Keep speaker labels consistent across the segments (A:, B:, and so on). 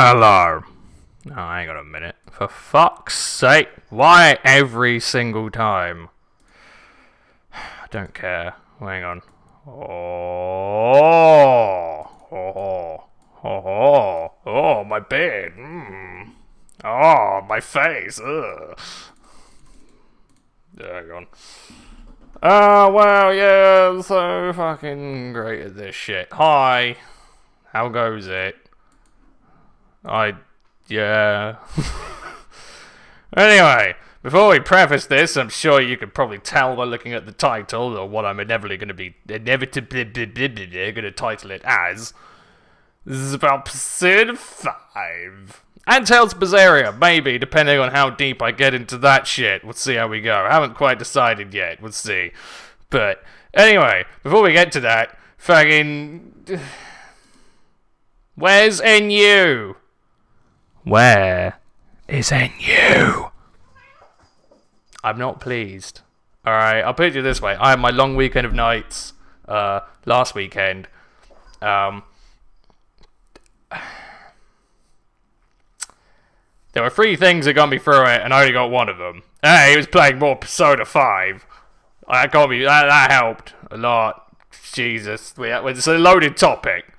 A: Hello. Oh, hang on a minute. For fuck's sake, why every single time? I don't care. Hang on. Oh, my beard. Oh, my face. Ugh. Hang on. Oh, well, yeah, I'm so fucking great at this shit. Hi. How goes it? Yeah. Anyway, before we preface this, I'm sure you could probably tell by looking at the title, or what I'm inevitably going to title it as. This is about Persona 5. And Tales of Berseria, maybe, depending on how deep I get into that shit. We'll see how we go. I haven't quite decided yet. We'll see. But, anyway, before we get to that, fucking... Where's NU? Where is NU? I'm not pleased. Alright, I'll put it this way. I had my long weekend of nights last weekend. There were 3 things that got me through it, and I only got one of them. A, he was playing more Persona 5. That helped a lot. Jesus. It's a loaded topic.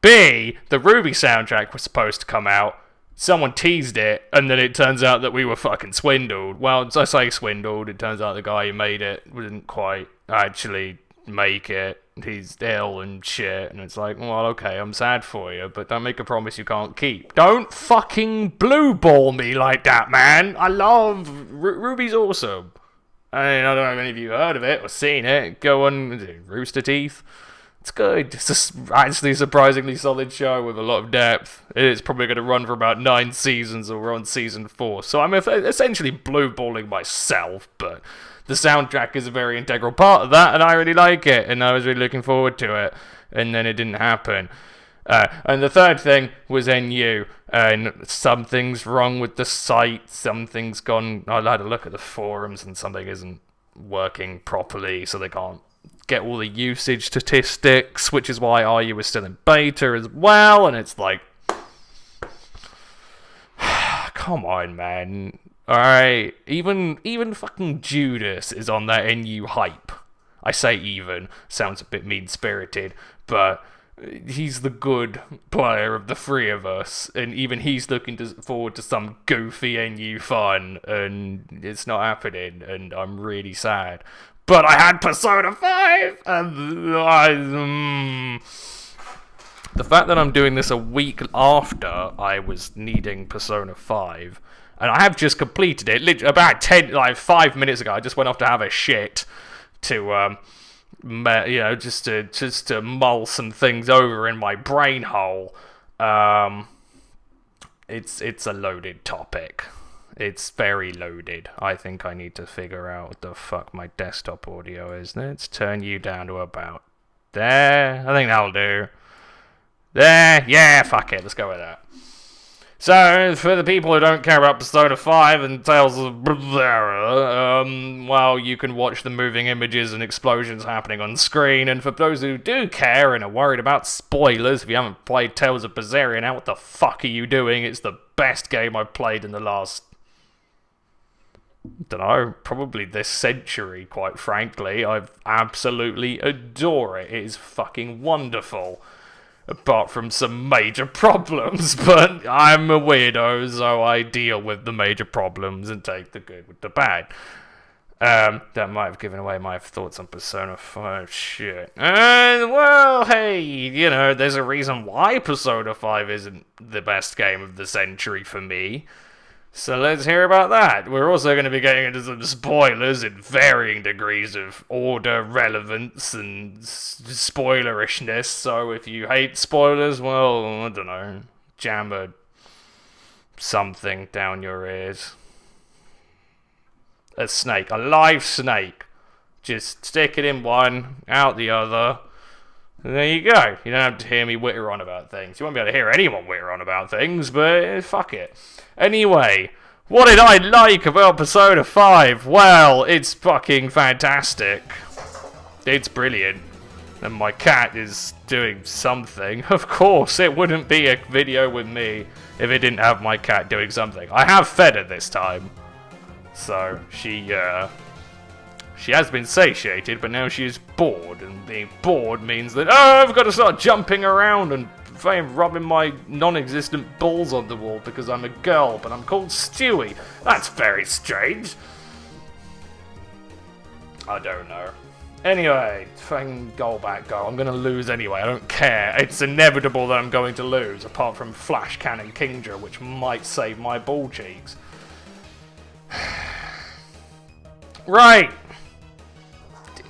A: B, the Ruby soundtrack was supposed to come out. Someone teased it, and then it turns out that we were fucking swindled. Well, I say swindled, it turns out the guy who made it didn't quite actually make it. He's ill and shit, and it's like, well, okay, I'm sad for you, but don't make a promise you can't keep. Don't fucking blue ball me like that, man! I love... Ruby's awesome. I don't know if any of you heard of it or seen it. Go on, Rooster Teeth. It's good. It's actually a surprisingly solid show with a lot of depth. It's probably going to run for about 9 seasons, or we're on season 4. So I'm essentially blue-balling myself, but the soundtrack is a very integral part of that, and I really like it, and I was really looking forward to it, and then it didn't happen. And the third thing was NU, and something's wrong with the site, something's gone... I had a look at the forums, and something isn't working properly, so they can't get all the usage statistics, which is why RU is still in beta as well, and it's like... Come on, man. Alright, even fucking Judas is on that NU hype. I say even, sounds a bit mean-spirited, but he's the good player of the 3 of us, and even he's looking forward to some goofy NU fun, and it's not happening, and I'm really sad. But I had Persona 5, and the fact that I'm doing this a week after I was needing Persona 5, and I have just completed it, literally about 5 minutes ago. I just went off to have a shit to, just to mull some things over in my brain hole. It's a loaded topic. It's very loaded. I think I need to figure out what the fuck my desktop audio is. Let's turn you down to about there. I think that'll do. There. Yeah, fuck it. Let's go with that. So, for the people who don't care about Persona 5 and Tales of Berseria, well, you can watch the moving images and explosions happening on screen. And for those who do care and are worried about spoilers, if you haven't played Tales of Berseria now, what the fuck are you doing? It's the best game I've played in the last... don't know, probably this century, quite frankly. I absolutely adore it. It is fucking wonderful. Apart from some major problems, but I'm a weirdo, so I deal with the major problems and take the good with the bad. That might have given away my thoughts on Persona 5 shit. And, well, hey, there's a reason why Persona 5 isn't the best game of the century for me. So let's hear about that. We're also going to be getting into some spoilers in varying degrees of order, relevance, and spoilerishness. So if you hate spoilers, well, I don't know, jam something down your ears. A snake, a live snake. Just stick it in one, out the other. And there you go. You don't have to hear me witter on about things. You won't be able to hear anyone witter on about things, but fuck it. Anyway, what did I like about Persona 5? Well, it's fucking fantastic. It's brilliant. And my cat is doing something. Of course, it wouldn't be a video with me if it didn't have my cat doing something. I have fed her this time. So, she has been satiated, but now she is bored. And being bored means that, oh, I've got to start jumping around and rubbing my non-existent balls on the wall because I'm a girl, but I'm called Stewie. That's very strange. I don't know. Anyway, fucking goal back goal. I'm going to lose anyway, I don't care. It's inevitable that I'm going to lose, apart from Flash Cannon Kingdra, which might save my ball cheeks. Right!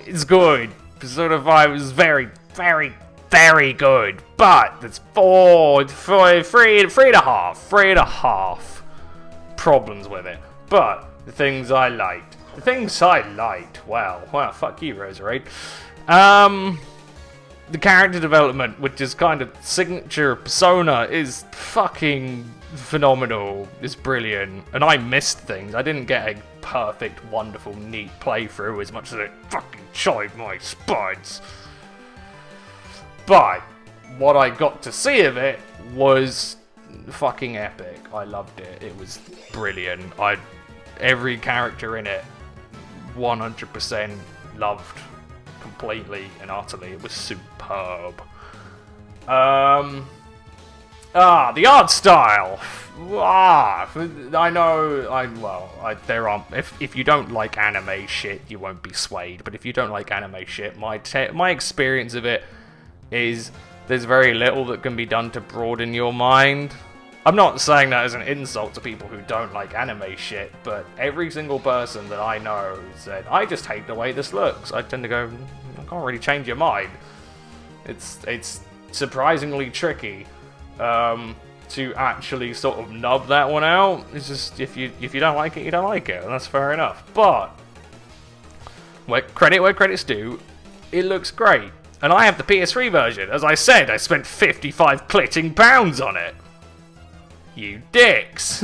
A: It's good. Persona 5 is very, very, very good. But there's three and a half problems with it. But the things I liked. Well, fuck you, Roserade. The character development, which is kind of signature Persona, is fucking phenomenal. It's brilliant. And I missed things. I didn't get a perfect, wonderful, neat playthrough as much as it fucking chived my spines. But what I got to see of it was fucking epic. I loved it. It was brilliant. Every character in it 100% loved completely and utterly. It was superb. The art style. I know. There aren't. If you don't like anime shit, you won't be swayed. But if you don't like anime shit, my experience of it is there's very little that can be done to broaden your mind. I'm not saying that as an insult to people who don't like anime shit, but every single person that I know said, I just hate the way this looks. I tend to go, I can't really change your mind. It's surprisingly tricky to actually sort of nub that one out. It's just, if you don't like it, you don't like it, and that's fair enough. But, credit where credit's due, it looks great. And I have the PS3 version. As I said, I spent £55 on it. You dicks.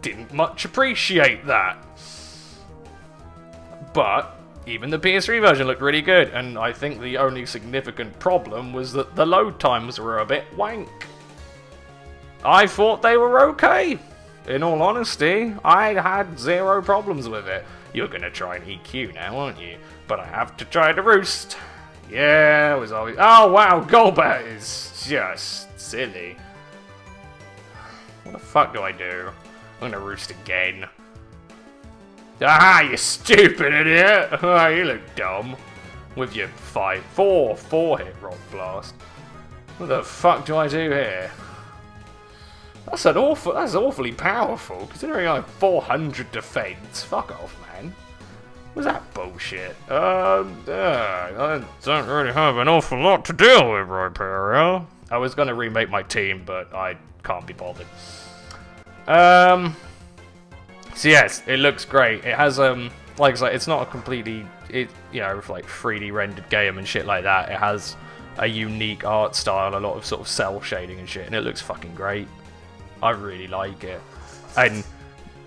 A: Didn't much appreciate that. But even the PS3 version looked really good, and I think the only significant problem was that the load times were a bit wank. I thought they were okay. In all honesty, I had zero problems with it. You're gonna try an EQ now, aren't you? But I have to try to roost. Yeah, it was always... Oh wow, Golbat is just silly. What the fuck do I do? I'm gonna roost again. Ah, you stupid idiot! Oh, you look dumb. With your 4 hit Rock Blast. What the fuck do I do here? That's awfully powerful, considering I have 400 defense. Fuck off, man. Was that bullshit? I don't really have an awful lot to deal with right here. I was gonna remake my team, but I can't be bothered. So yes, it looks great. It has like I say, it's not a completely like 3D rendered game and shit like that. It has a unique art style, a lot of sort of cell shading and shit, and it looks fucking great. I really like it. And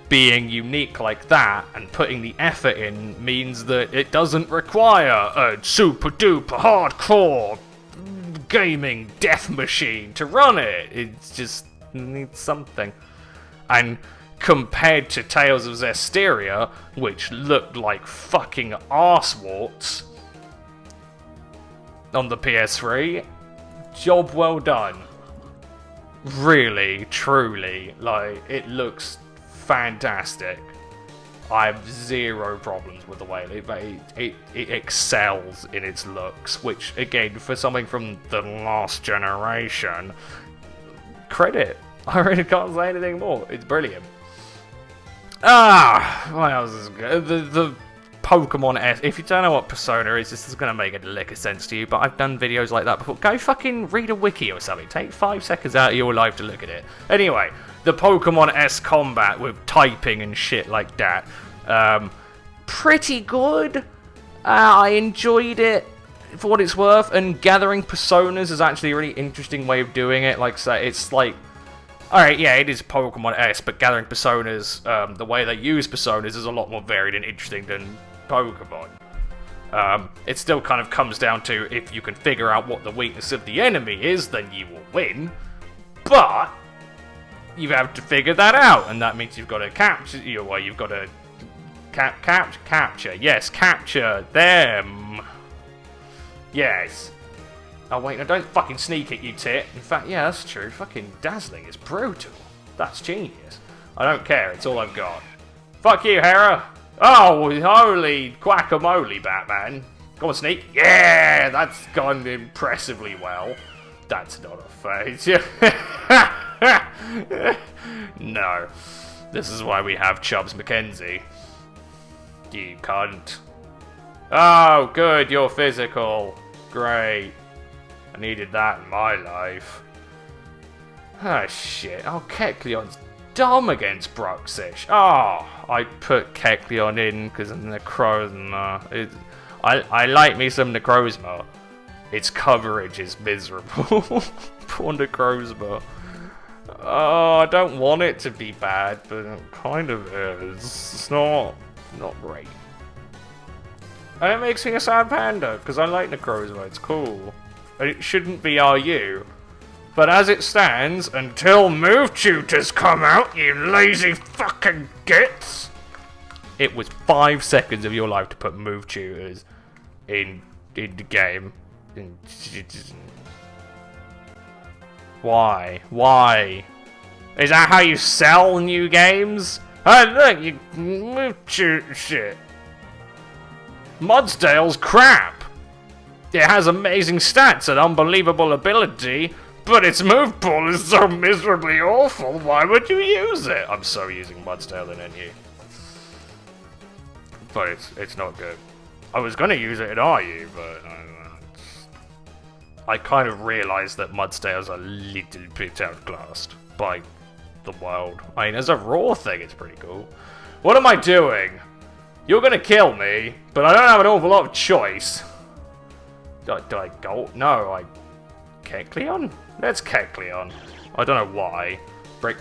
A: being unique like that and putting the effort in means that it doesn't require a super duper hardcore gaming death machine to run it. It just needs something. And compared to Tales of Zestiria, which looked like fucking arsewarts on the PS3, job well done. Really, truly, like, it looks fantastic. I have zero problems with the way it excels in its looks, which, again, for something from the last generation, credit. I really can't say anything more. It's brilliant. What else is good? The Pokemon S. If you don't know what Persona is, this is going to make a lick of sense to you, but I've done videos like that before. Go fucking read a wiki or something. Take 5 seconds out of your life to look at it. Anyway, the Pokemon S combat with typing and shit like that. Pretty good. I enjoyed it for what it's worth, and gathering Personas is actually a really interesting way of doing it. Like, so it's like, alright, yeah, it is Pokemon S, but gathering Personas, the way they use Personas is a lot more varied and interesting than Pokemon. It still kind of comes down to if you can figure out what the weakness of the enemy is, then you will win. But you have to figure that out, and that means you've got to capture. You've got to capture. Yes, capture them. Yes. Oh wait, no, don't fucking sneak it, you tit. In fact, yeah, that's true. Fucking dazzling is brutal. That's genius. I don't care. It's all I've got. Fuck you, Hera. Oh, holy guacamole, Batman. Go on, sneak. Yeah, that's gone impressively well. That's not a phase. No. This is why we have Chubbs McKenzie. You cunt. Oh, good, you're physical. Great. I needed that in my life. Oh, shit. Oh, Kecleon's dumb against Bruxish. Oh, I put Kecleon in because of Necrozma. I like me some Necrozma. Its coverage is miserable. Poor Necrozma. Oh, I don't want it to be bad, but it kind of is. It's not great. And it makes me a sad panda, because I like Necrozma, it's cool. And it shouldn't be RU. But as it stands, until Move Tutors come out, you lazy fucking gits! It was 5 seconds of your life to put Move Tutors in the game. Why? Why? Is that how you sell new games? Oh look, you Move Tutor shit. Mudsdale's crap. It has amazing stats and unbelievable ability, but its move pool is so miserably awful. Why would you use it? I'm so using Mudsdale in NU. But it's not good. I was gonna use it in RU, but I kind of realised that Mudsdale's a little bit outclassed by the world. I mean, as a raw thing, it's pretty cool. What am I doing? You're gonna kill me, but I don't have an awful lot of choice. Do I go? No, Kecleon? Let's Kecleon. I don't know why. Break.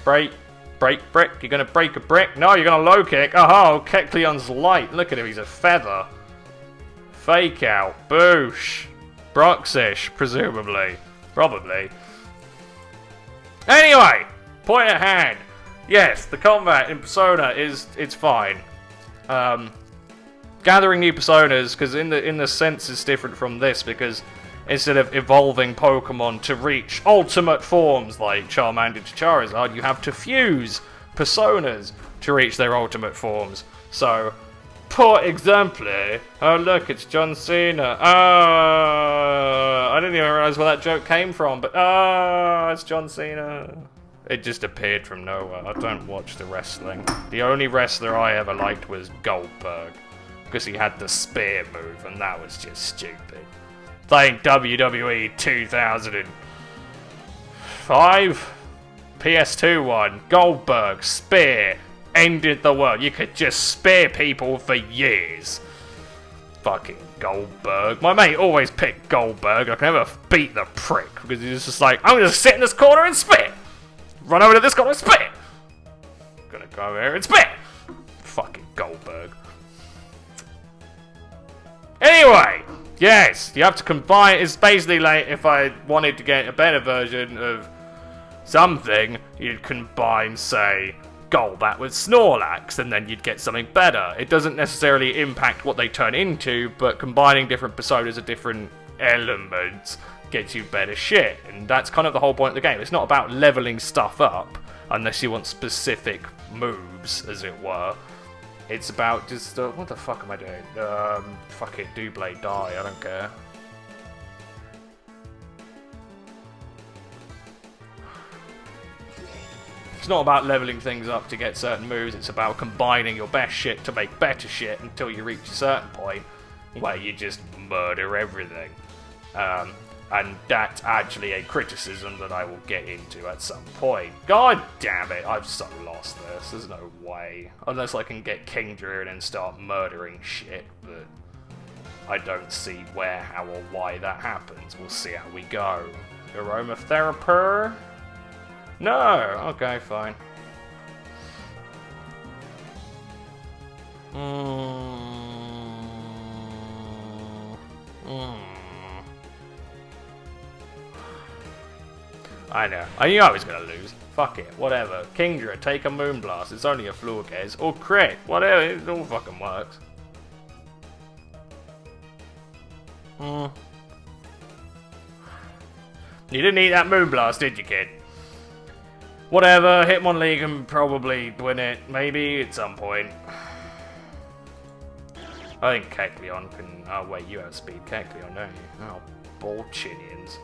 A: You're gonna break a brick? No, you're gonna low kick. Oh, Kecleon's light. Look at him, he's a feather. Fake out. Boosh. Bruxish, presumably. Probably. Anyway, point at hand. Yes, the combat in Persona it's fine. Gathering new personas, because in the sense it's different from this, because instead of evolving Pokemon to reach ultimate forms like Charmander to Charizard, you have to fuse personas to reach their ultimate forms. So, for example, oh look, it's John Cena. I didn't even realize where that joke came from, but it's John Cena. It just appeared from nowhere. I don't watch the wrestling. The only wrestler I ever liked was Goldberg, because he had the spear move, and that was just stupid. Thank WWE 2005 PS2 one. Goldberg, spear, ended the world. You could just spear people for years. Fucking Goldberg. My mate always picked Goldberg. I can never beat the prick, because he's just like, I'm gonna sit in this corner and spit. Run over to this corner and spit. Gonna go over here and spit. Fucking Goldberg. Anyway, yes, you have to combine. It's basically like if I wanted to get a better version of something, you'd combine, say, Golbat with Snorlax, and then you'd get something better. It doesn't necessarily impact what they turn into, but combining different personas of different elements gets you better shit, and that's kind of the whole point of the game. It's not about leveling stuff up, unless you want specific moves, as it were. It's about just, what the fuck am I doing? Fuck it, do blade die, I don't care. It's not about leveling things up to get certain moves, it's about combining your best shit to make better shit until you reach a certain point where you just murder everything. And that's actually a criticism that I will get into at some point. God damn it, I've so lost this. There's no way. Unless I can get Kingdra and then start murdering shit, but I don't see where, how, or why that happens. We'll see how we go. Aromatherapy? No! Okay, fine. I know. I knew I was gonna lose. Fuck it. Whatever. Kingdra, take a Moonblast. It's only a Floorgaze. Or crit. Whatever. It all fucking works. You didn't eat that Moonblast, did you, kid? Whatever. Hitmonlee can probably win it. Maybe at some point. I think Kecleon can... Oh, wait. You have speed Kecleon, don't you? Oh, Bullchinians.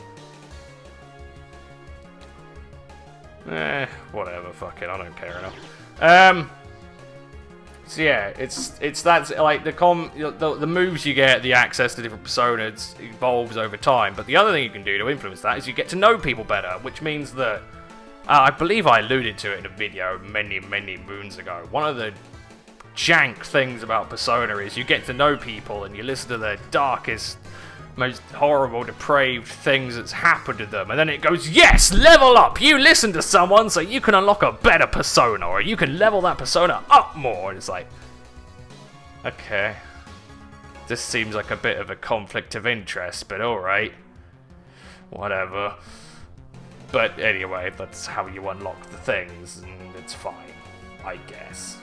A: Whatever, fuck it, I don't care enough. So yeah, it's that, like, the moves you get, the access to different personas evolves over time, but the other thing you can do to influence that is you get to know people better, which means that, I believe I alluded to it in a video many moons ago, one of the jank things about Persona is you get to know people and you listen to their darkest, most horrible, depraved things that's happened to them, and then it goes, yes, level up! You listen to someone so you can unlock a better persona, or you can level that persona up more, and it's like, okay, this seems like a bit of a conflict of interest, but alright, whatever. But anyway, that's how you unlock the things, and it's fine, I guess.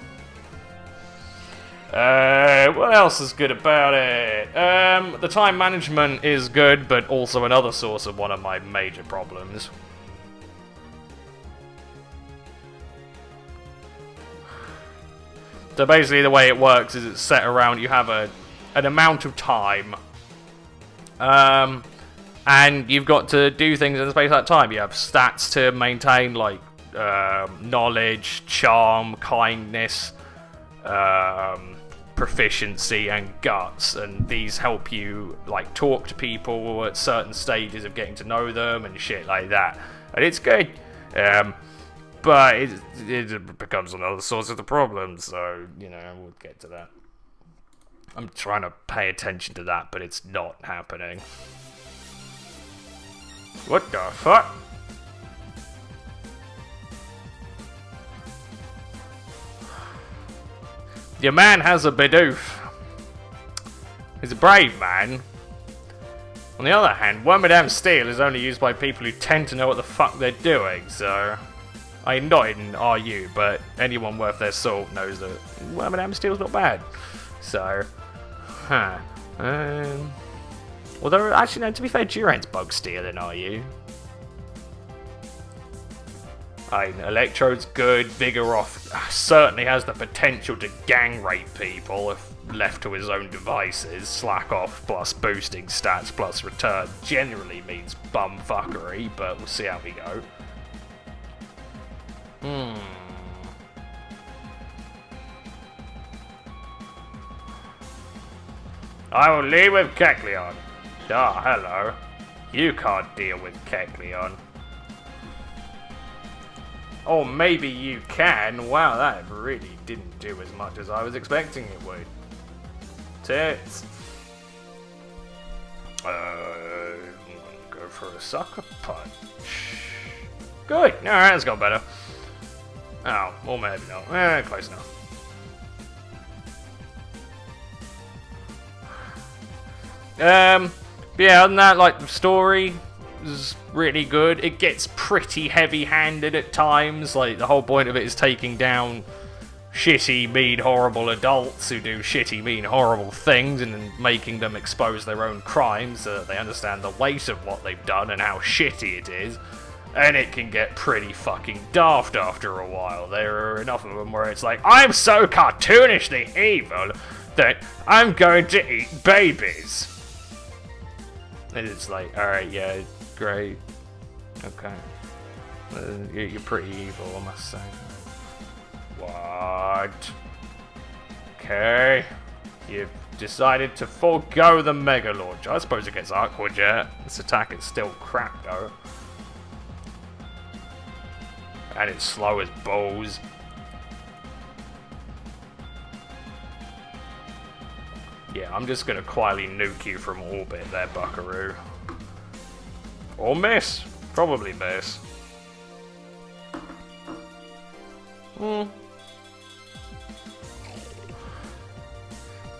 A: What else is good about it? The time management is good, but also another source of one of my major problems. So basically the way it works is it's set around, you have an amount of time, and you've got to do things in the space of that time. You have stats to maintain, like knowledge, charm, kindness, proficiency and guts, and these help you like talk to people at certain stages of getting to know them and shit like that, and it's good, but it becomes another source of the problem, so you know, we'll get to that. I'm trying to pay attention to that, but it's not happening. What the fuck? Your man has a Bidoof. He's a brave man. On the other hand, Wormadam Steel is only used by people who tend to know what the fuck they're doing, so... I mean, not in RU, but anyone worth their salt knows that Wormadam Steel's not bad. So... Huh. Although, actually, no, to be fair, Duran's Bug Steel in RU. Electrode's good. Vigoroth certainly has the potential to gang rape people if left to his own devices. Slack off plus boosting stats plus return generally means bumfuckery, but we'll see how we go. I will lead with Kecleon. Ah, hello. You can't deal with Kecleon. Oh, maybe you can. Wow, that really didn't do as much as I was expecting it would. Tits. I'm gonna go for a sucker punch. Good. Alright, that's got better. Oh, well, maybe not. Close enough. Yeah, other than that, like, the story is really good. It gets pretty heavy-handed at times. Like, the whole point of it is taking down shitty, mean, horrible adults who do shitty, mean, horrible things and then making them expose their own crimes so that they understand the weight of what they've done and how shitty it is. And it can get pretty fucking daft after a while. There are enough of them where it's like, I'm so cartoonishly evil that I'm going to eat babies. And it's like, alright, yeah, great. Okay. You're pretty evil, I must say. What? Okay. You've decided to forego the Mega Launch. I suppose it gets Aqua Jet. This attack is still crap, though. And it's slow as balls. Yeah, I'm just gonna quietly nuke you from orbit there, buckaroo. Or miss. Probably miss. But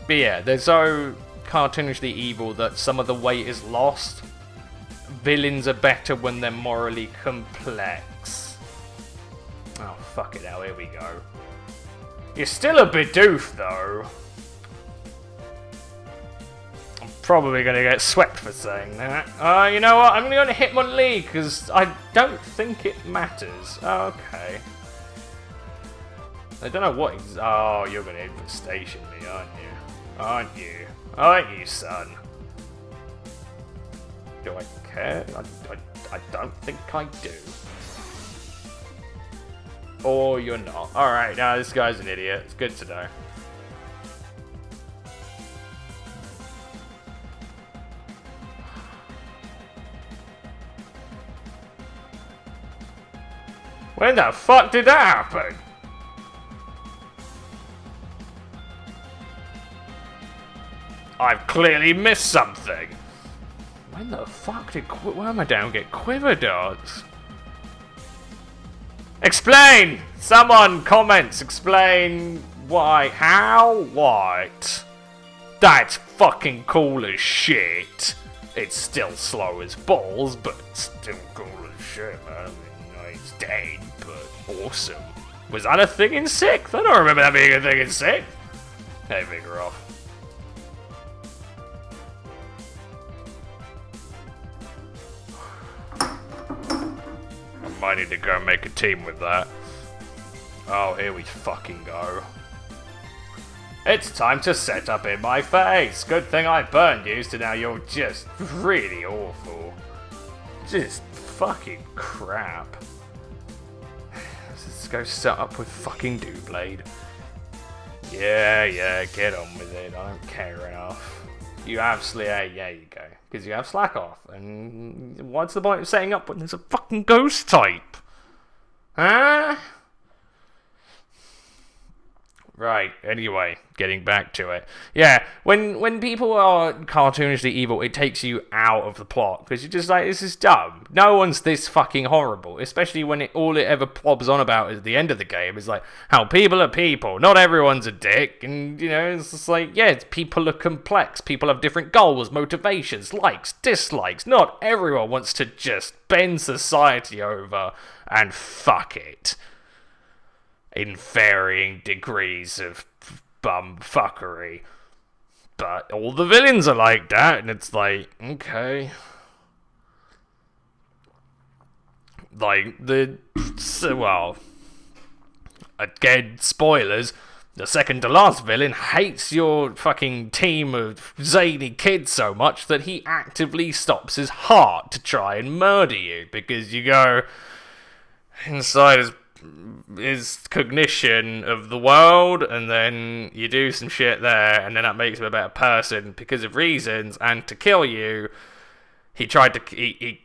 A: yeah, so cartoonishly evil that some of the weight is lost. Villains are better when they're morally complex. Oh, fuck it now, here we go. You're still a Bidoof, though. I'm probably going to get swept for saying that. You know what? I'm going to go to Hitmonlee, because I don't think it matters. Okay. I don't know what he's... Oh, you're going to infestation me, aren't you? Aren't you? Aren't you, son? Do I care? I don't think I do. Or you're not. Alright, now this guy's an idiot. It's good to know. When the fuck did that happen? I've clearly missed something. When the fuck did Wormadam get quiver darts? Explain! Someone comments, explain why, how, what? That's fucking cool as shit. It's still slow as balls, but still cool as shit, man. I mean, he's dead, but awesome. Was that a thing in 6th? I don't remember that being a thing in 6th. Hey, Vigoroth. I might need to go and make a team with that. Oh, here we fucking go. It's time to set up in my face. Good thing I burned you, so now you're just really awful. Just fucking crap. Let's just go set up with fucking Doublade. Yeah, get on with it. I don't care enough. You absolutely, yeah, you go. Because you have Slack off. And what's the point of setting up when there's a fucking ghost type? Huh? Right, anyway, getting back to it. Yeah, when people are cartoonishly evil, it takes you out of the plot. Because you're just like, this is dumb. No one's this fucking horrible. Especially when all it ever plobs on about at the end of the game is like, how people are people. Not everyone's a dick. And, you know, it's just like, yeah, people are complex. People have different goals, motivations, likes, dislikes. Not everyone wants to just bend society over and fuck it. In varying degrees of bumfuckery. But all the villains are like that, and it's like, okay. Like, well, again, spoilers, the second to last villain hates your fucking team of zany kids so much that he actively stops his heart to try and murder you, because you go inside his cognition of the world, and then you do some shit there, and then that makes him a better person because of reasons, and to kill you, he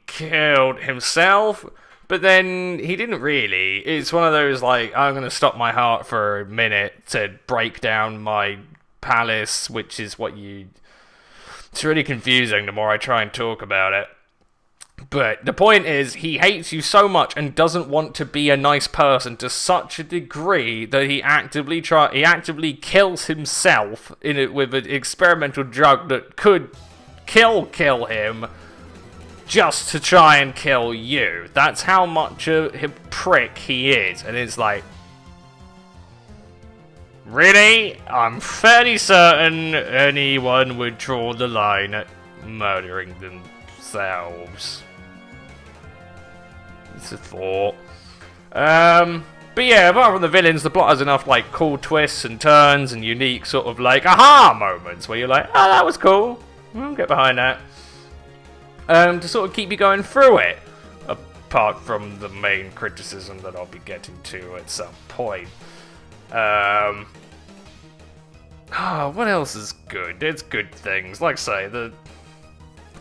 A: killed himself, but then he didn't really. It's one of those, like, I'm gonna stop my heart for a minute to break down my palace, which is what you... It's really confusing the more I try and talk about it. But the point is, he hates you so much and doesn't want to be a nice person to such a degree that he actively kills himself with an experimental drug that could kill him just to try and kill you. That's how much a prick he is. And it's like, really? I'm fairly certain anyone would draw the line at murdering themselves. It's a thought. But yeah, apart from the villains, the plot has enough like cool twists and turns and unique sort of like aha moments where you're like, oh, that was cool. I'll get behind that. To sort of keep you going through it. Apart from the main criticism that I'll be getting to at some point. What else is good? It's good things. Like I say,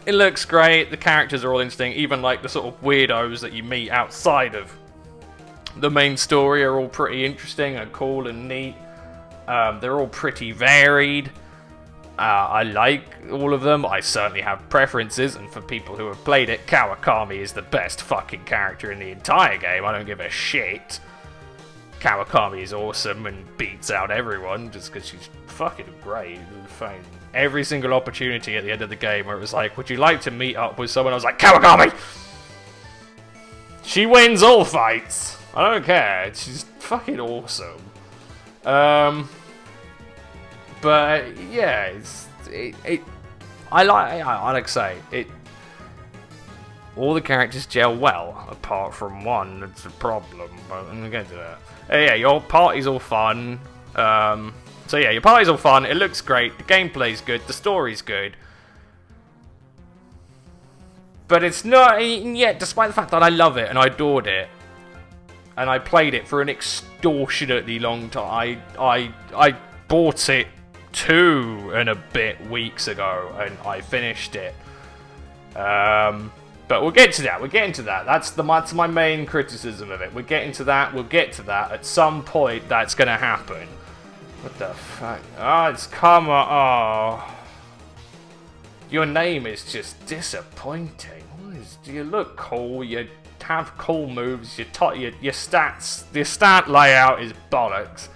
A: it looks great, the characters are all interesting, even like the sort of weirdos that you meet outside of the main story are all pretty interesting and cool and neat. They're all pretty varied. I like all of them. I certainly have preferences, and for people who have played it, Kawakami is the best fucking character in the entire game. I don't give a shit. Kawakami is awesome and beats out everyone just because she's fucking great. Fine. Every single opportunity at the end of the game where it was like, would you like to meet up with someone? I was like, Kawakami! She wins all fights. I don't care. She's fucking awesome. But yeah, I like to say it. All the characters gel well, apart from one that's a problem. But I'm gonna get to that. Yeah, your party's all fun. So yeah, your party's all fun. It looks great. The gameplay's good. The story's good. But it's not yet, despite the fact that I love it and I adored it, and I played it for an extortionately long time. I bought it 2 and a bit weeks ago, and I finished it. But we'll get to that. We're getting to that. That's my main criticism of it. We're getting to that. We'll get to that. At some point, that's going to happen. What the fuck? Oh, it's come on. Oh. Your name is just disappointing. You look cool. You have cool moves. Your stat layout is bollocks.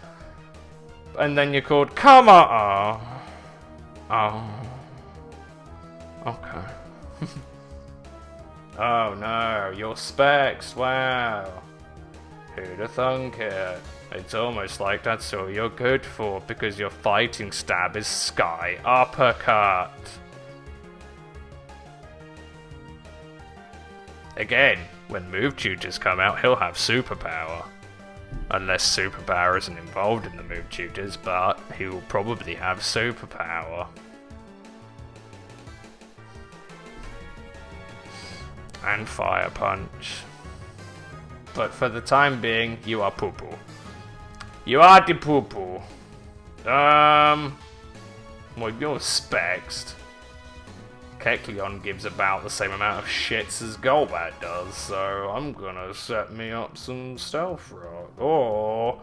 A: And then you're called come on. Oh. Okay. Oh no, your specs, wow. Who'd have thunk it? It's almost like that's all you're good for because your fighting stab is sky uppercut. Again, when move tutors come out, he'll have superpower. Unless superpower isn't involved in the move tutors, but he will probably have superpower. And fire punch. But for the time being, you are poo-poo. You are the poo-poo. Well, you're spexed. Kecleon gives about the same amount of shits as Golbat does, so I'm gonna set me up some Stealth Rock. Oh,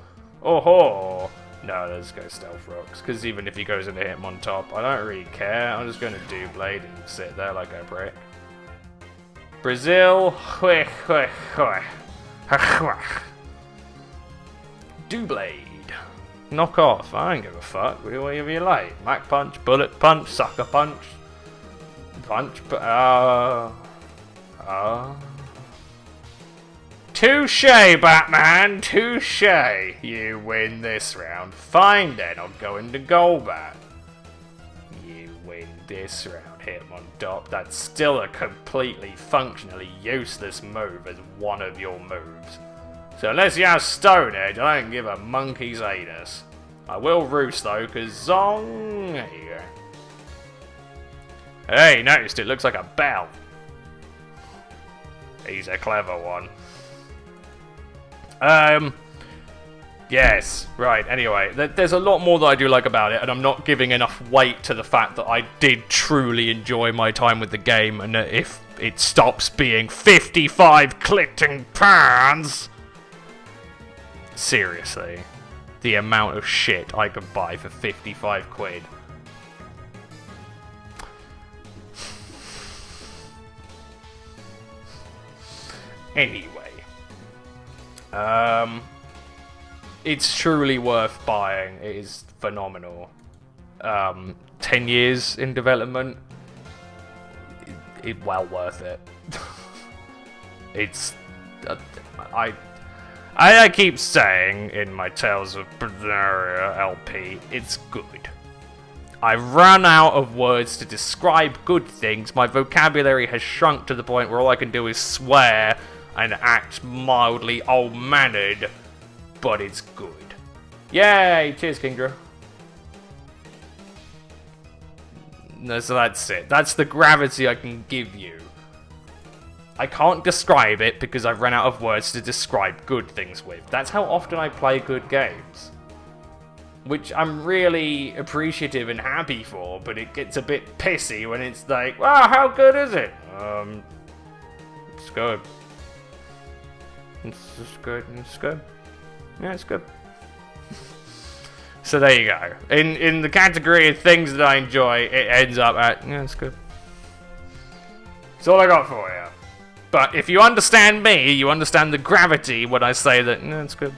A: no, let's go Stealth Rocks, because even if he goes into Hitmontop, I don't really care. I'm just gonna do Blade and sit there like a prick. Brazil, do Blade. Knock off, I don't give a fuck, whatever you like. Mac Punch, Bullet Punch, Sucker Punch. Touche, Batman, touche. You win this round. Fine then, I'll go into Golbat. You win this round. Hitmontop. That's still a completely functionally useless move as one of your moves. So unless you have Stone Edge, I don't give a monkey's anus. I will Roost though, because Zong. There you go. Hey, you noticed it looks like a bell. He's a clever one. Yes, right, anyway, there's a lot more that I do like about it, and I'm not giving enough weight to the fact that I did truly enjoy my time with the game, and that if it stops being 55 clicking pounds... Seriously, the amount of shit I could buy for 55 quid. Anyway, it's truly worth buying. It is phenomenal. 10 years in development, well worth it. It's I keep saying in my Tales of Berseria LP, it's good. I've run out of words to describe good things. My vocabulary has shrunk to the point where all I can do is swear and act mildly old-mannered, but it's good. Yay! Cheers, Kingdra. No, so that's it. That's the gravity I can give you. I can't describe it because I've run out of words to describe good things with. That's how often I play good games. Which I'm really appreciative and happy for, but it gets a bit pissy when it's like, wow, how good is it? It's good. It's just good, it's good. Yeah, it's good. So there you go. In the category of things that I enjoy, it ends up at, yeah, it's good. That's all I got for you. But if you understand me, you understand the gravity when I say that, yeah, it's good.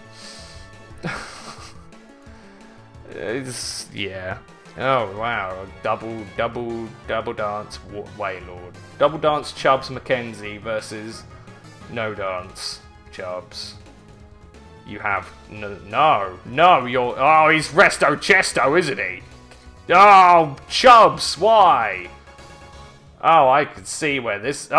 A: Yeah. Oh wow, double dance Waylord. Double dance Chubbs Mackenzie versus no dance Chubbs. You have no, you're he's Resto Chesto, isn't he? Oh, Chubbs, why? Oh, I can see where this. You.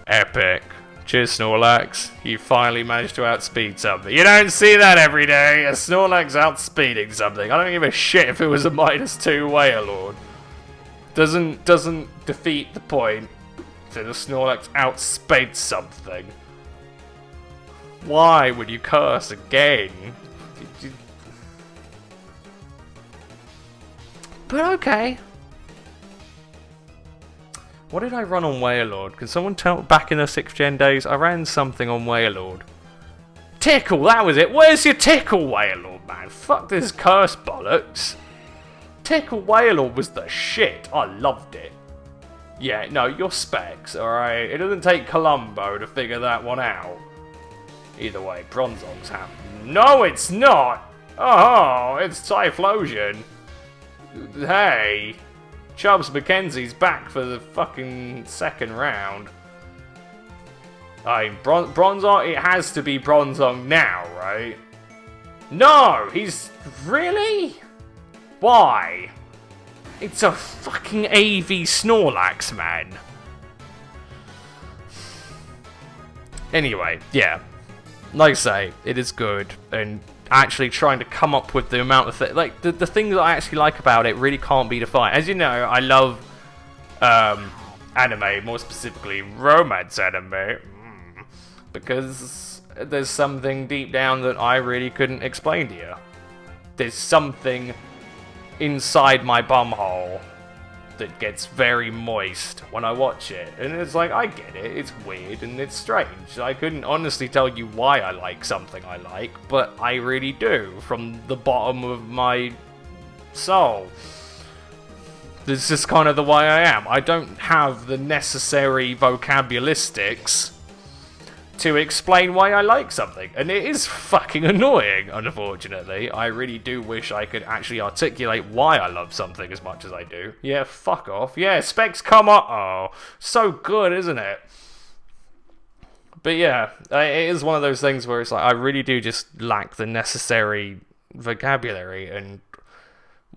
A: Epic. Cheers, Snorlax. You finally managed to outspeed something. You don't see that every day. A Snorlax outspeeding something. I don't give a shit if it was a -2 Wailord. Doesn't defeat the point that the Snorlax outspeeds something. Why would you curse again? But okay. What did I run on Wailord? Can someone tell? Back in the 6th gen days, I ran something on Wailord. Tickle, that was it. Where's your Tickle, Wailord, man? Fuck this curse bollocks. Tickle Wailord was the shit. I loved it. Yeah, no, your specs, alright? It doesn't take Columbo to figure that one out. Either way, Bronzong's happening. No, it's not! Oh, it's Typhlosion. Hey. Chubbs Mackenzie's back for the fucking 2nd round. Bronzong, it has to be Bronzong now, right? No! He's... Really? Why? It's a fucking AV Snorlax, man. Anyway, yeah. Like I say, it is good, and actually trying to come up with the amount of the thing that I actually like about it really can't be defined. As you know, I love anime, more specifically romance anime, because there's something deep down that I really couldn't explain to you. There's something inside my bumhole that gets very moist when I watch it, and it's like, I get it, it's weird and it's strange. I couldn't honestly tell you why I like something I like, but I really do, from the bottom of my soul. This is just kind of the way I am. I don't have the necessary vocabularistics to explain why I like something, and it is fucking annoying, unfortunately. I really do wish I could actually articulate why I love something as much as I do. Yeah, fuck off. Yeah, specs come up. Oh, so good, isn't it? But yeah, it is one of those things where it's like, I really do just lack the necessary vocabulary and,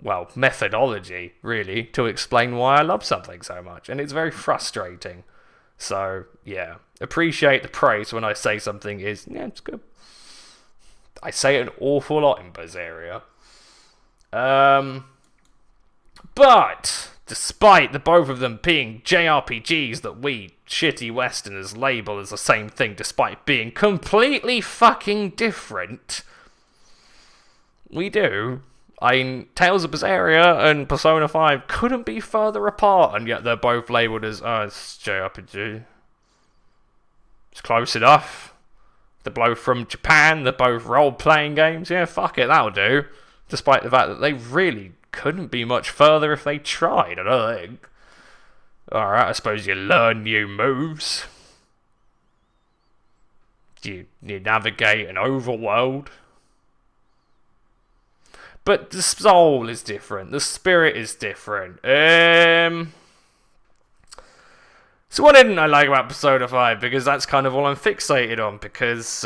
A: well, methodology, really, to explain why I love something so much, and it's very frustrating. So, yeah, appreciate the praise when I say something is, yeah, it's good. I say it an awful lot in Berseria. But, despite the both of them being JRPGs that we shitty Westerners label as the same thing, despite being completely fucking different, we do. I mean, Tales of Berseria and Persona 5 couldn't be further apart, and yet they're both labelled as, it's JRPG. It's close enough. They're both from Japan, they're both role-playing games. Yeah, fuck it, that'll do. Despite the fact that they really couldn't be much further if they tried, I don't think. Alright, I suppose you learn new moves. You navigate an overworld. But the soul is different. The spirit is different. So what didn't I like about Persona 5? Because that's kind of all I'm fixated on. Because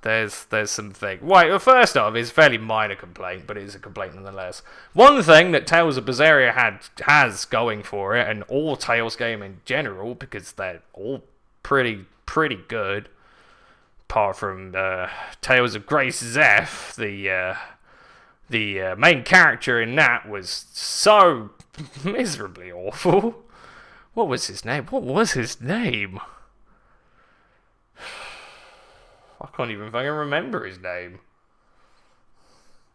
A: there's something. Right, well, first off, it's a fairly minor complaint, but it is a complaint nonetheless. One thing that Tales of Berseria has going for it, and all Tales game in general, because they're all pretty good, apart from Tales of Grace Zeph, the main character in that was so miserably awful. What was his name? I can't even fucking remember his name.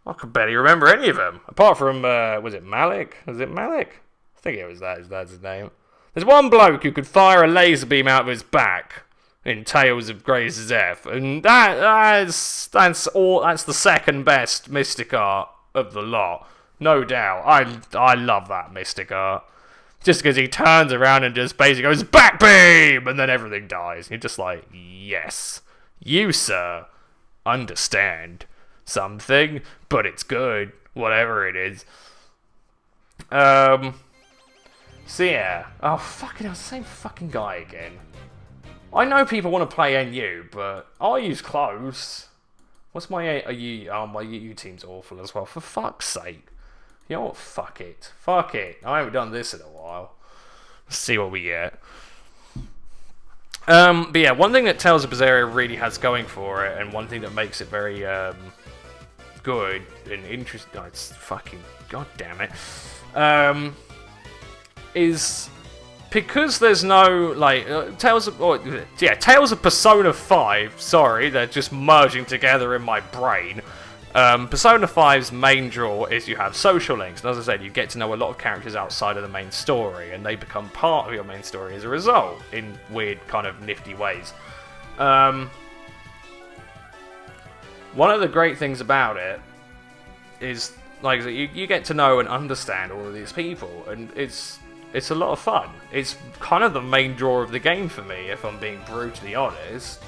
A: I could barely remember any of them. Apart from, was it Malik? I think it was that. That's his name. There's one bloke who could fire a laser beam out of his back in Tales of Grace Zeph, and that's the second best mystic art of the lot, no doubt. I love that mystic art, just because he turns around and just basically goes back beam, and then everything dies. You're just like, yes, you sir, understand something, but it's good, whatever it is. So yeah. Oh, fucking hell, same fucking guy again. I know people want to play NU, but I'll use close. What's my AU? Oh, my UU team's awful as well, for fuck's sake. You know what? Fuck it. Fuck it. I haven't done this in a while. Let's see what we get. But yeah, one thing that Tales of Berseria really has going for it, and one thing that makes it very good and interesting. Oh, it's fucking goddamn it. Is because there's no Tales of Persona 5. Sorry, they're just merging together in my brain. Persona 5's main draw is you have social links, and as I said, you get to know a lot of characters outside of the main story, and they become part of your main story as a result, in weird, kind of nifty ways. One of the great things about it is, like, you get to know and understand all of these people, and it's a lot of fun. It's kind of the main draw of the game for me, if I'm being brutally honest.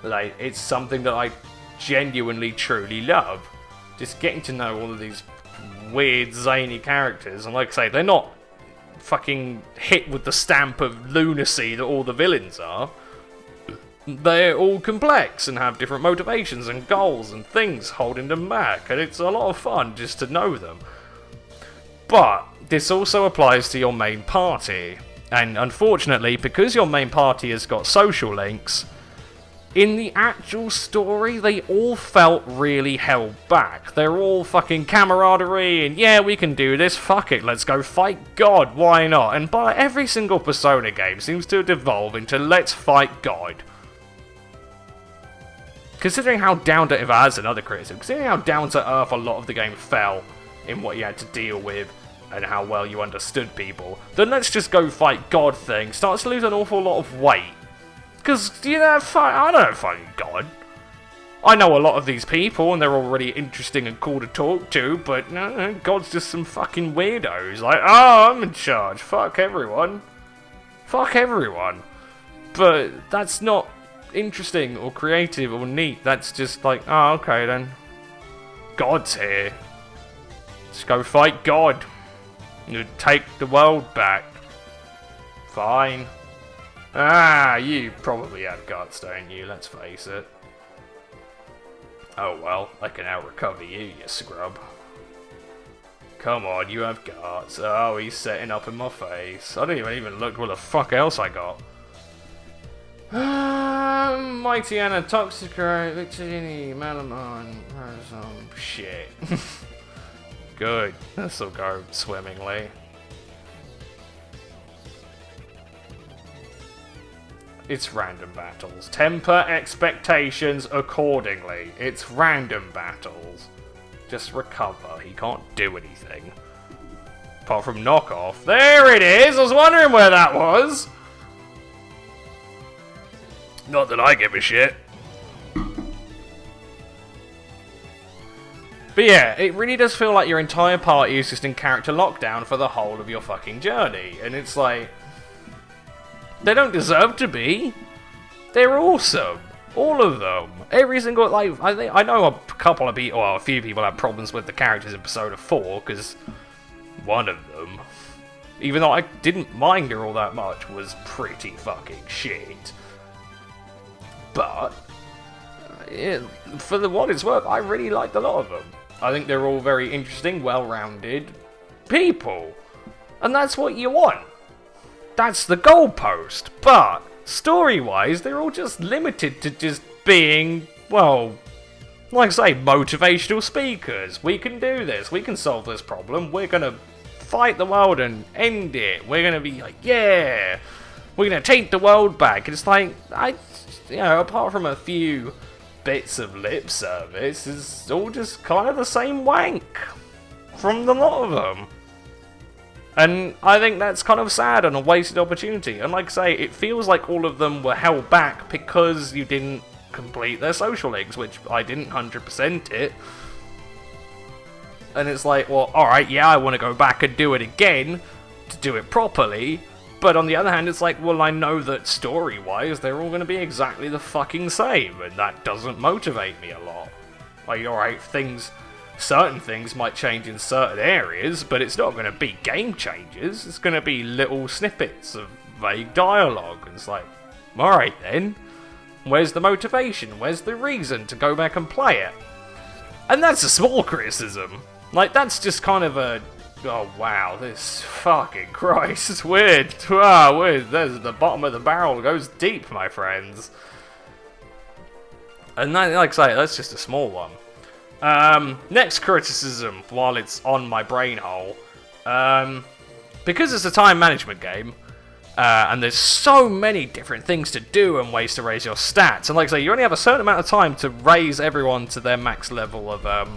A: Like, it's something that I genuinely, truly love. Just getting to know all of these weird, zany characters, and like I say, they're not fucking hit with the stamp of lunacy that all the villains are. They're all complex and have different motivations and goals and things holding them back, and it's a lot of fun just to know them. But this also applies to your main party, and unfortunately, because your main party has got social links, in the actual story, they all felt really held back. They're all fucking camaraderie, and yeah, we can do this, fuck it, let's go fight God, why not? And by every single Persona game seems to devolve into let's fight God. Considering how down to earth, as another criticism, considering how down to earth a lot of the game fell in what you had to deal with, and how well you understood people, the let's just go fight God thing starts to lose an awful lot of weight. Because, I don't know fucking God. I know a lot of these people, and they're all really interesting and cool to talk to, but no, God's just some fucking weirdos. Like, oh, I'm in charge. Fuck everyone. Fuck everyone. But that's not interesting or creative or neat. That's just like, oh, okay then. God's here. Let's go fight God. You take the world back. Fine. Ah, you probably have guts, don't you? Let's face it. Oh well, I can out-recover you, you scrub. Come on, you have guts. Oh, he's setting up in my face. I didn't even look what the fuck else I got. Mighty Anna, Toxicrate, Victorini, Malamon, shit. Good, this'll go swimmingly. It's random battles. Temper expectations accordingly. It's random battles. Just recover. He can't do anything. Apart from knock off. There it is! I was wondering where that was! Not that I give a shit. But yeah, it really does feel like your entire party is just in character lockdown for the whole of your fucking journey. And it's like, they don't deserve to be. They're awesome. All of them. Every single, like, I know a couple of people, well, a few people have problems with the characters in Persona 4, because one of them, even though I didn't mind her all that much, was pretty fucking shit. But, for what it's worth, I really liked a lot of them. I think they're all very interesting, well-rounded people. And that's what you want. That's the goalpost, but story-wise, they're all just limited to just being, well, like I say, motivational speakers. We can do this, we can solve this problem, we're gonna fight the world and end it. We're gonna be like, yeah, we're gonna take the world back. And it's like, apart from a few bits of lip service, it's all just kind of the same wank from the lot of them. And I think that's kind of sad and a wasted opportunity. And like I say, it feels like all of them were held back because you didn't complete their social links, which I didn't 100% it. And it's like, well, alright, yeah, I want to go back and do it again to do it properly, But on the other hand, it's like, well, I know that story-wise, they're all going to be exactly the fucking same, and that doesn't motivate me a lot. Like, alright, certain things might change in certain areas, but it's not going to be game changes. It's going to be little snippets of vague dialogue. And it's like, alright then, where's the motivation? Where's the reason to go back and play it? And that's a small criticism. Like, that's just kind of a, oh wow, this fucking Christ, it's weird. Wow, weird. There's the bottom of the barrel goes deep, my friends. And that, like I say, that's just a small one. Next criticism, while it's on my brain hole, because it's a time management game, and there's so many different things to do and ways to raise your stats, and like I say, you only have a certain amount of time to raise everyone to their max level of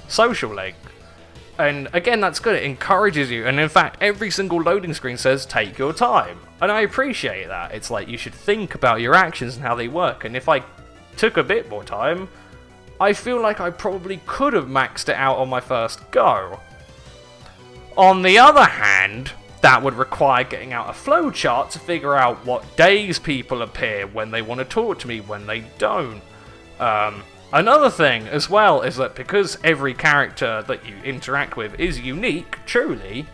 A: social link. And again, that's good, it encourages you, and in fact, every single loading screen says, take your time. And I appreciate that. It's like, you should think about your actions and how they work, and if I took a bit more time, I feel like I probably could have maxed it out on my first go. On the other hand, that would require getting out a flowchart to figure out what days people appear, when they want to talk to me, when they don't. Another thing as well is that because every character that you interact with is unique, truly,